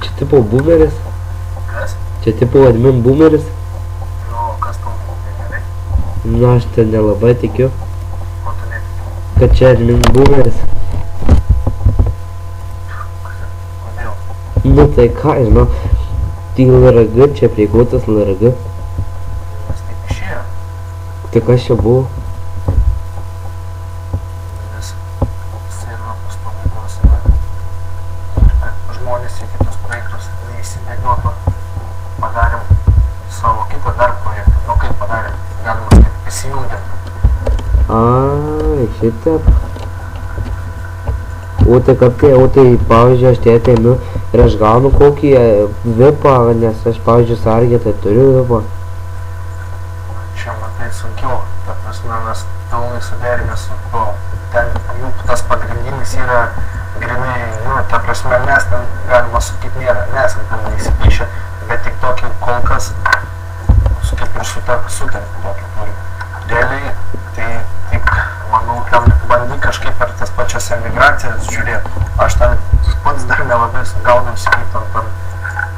Čia tipo boomeris? Kas? Čia tipo admin boomeris? Nu, kas tau gerai? Na, aš ten nelabai tikiu, Ko tu netiki? kad čia admin boomeris. Kodėl? Nu tai ką, žinau, tai LRG, čia prieigautas LRG. Nes taip išėjo. Tai kas čia buvo? Nes serva pastoviai duosime. Ir kad žmonės į kitus projektus neįsibėgiotų, padarėm savo kitą dar projektą. Nu kaip padarėm? Galima sakyti, prisijungėm. Ai, šitą. O tai kaip tai, pavyzdžiui, aš tai atėmiu ir aš gaunu kokį vipą, nes aš, pavyzdžiui, sargę tai turiu vipą. Čia matai sunkiau, ta prasme mes pilnai suderinę su to. Ten jų tas pagrindinis yra grinai, nu, ta prasme mes ten, galima sakyti, nėra, nesam pilnai įsiplyšę, bet tik tokį kol kas, kaip ir sutartį tokį turim. Realiai, tai tik, manau, ten bandy kažkaip per tas pačias emigracijas žiūrėti. Aš ten pats dar nelabai gaunausi, kaip ten per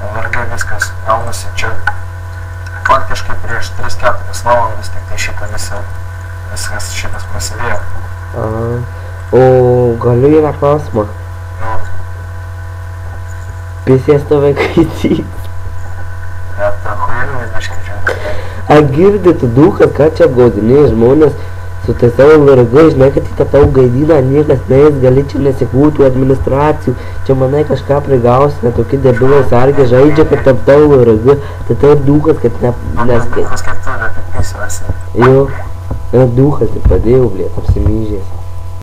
LRG viskas gaunasi. Čia faktiškai prieš 3-4 valandas tik tai šitą viskas šitas prasidėjo. O galiu vieną klausimą. Nu, Pisės tave kaitys. bet huilinį biškį žiūrėjau. A girdi tu dukas, ką čia apgaudinėjai žmonės su tai savo LRG, žinai, kad į tą tau gaidina, niekas neįs, gali čia nesikūtų administracijų, čia manai kažką prigausi, ne tokie debilai sargė žaidžia, kad tap tau LRG, tai tai dukas, kad Dukas kaip tu, bet tik pisvesi. Jo, dukas, tai padėjau, blėt, apsimyžės.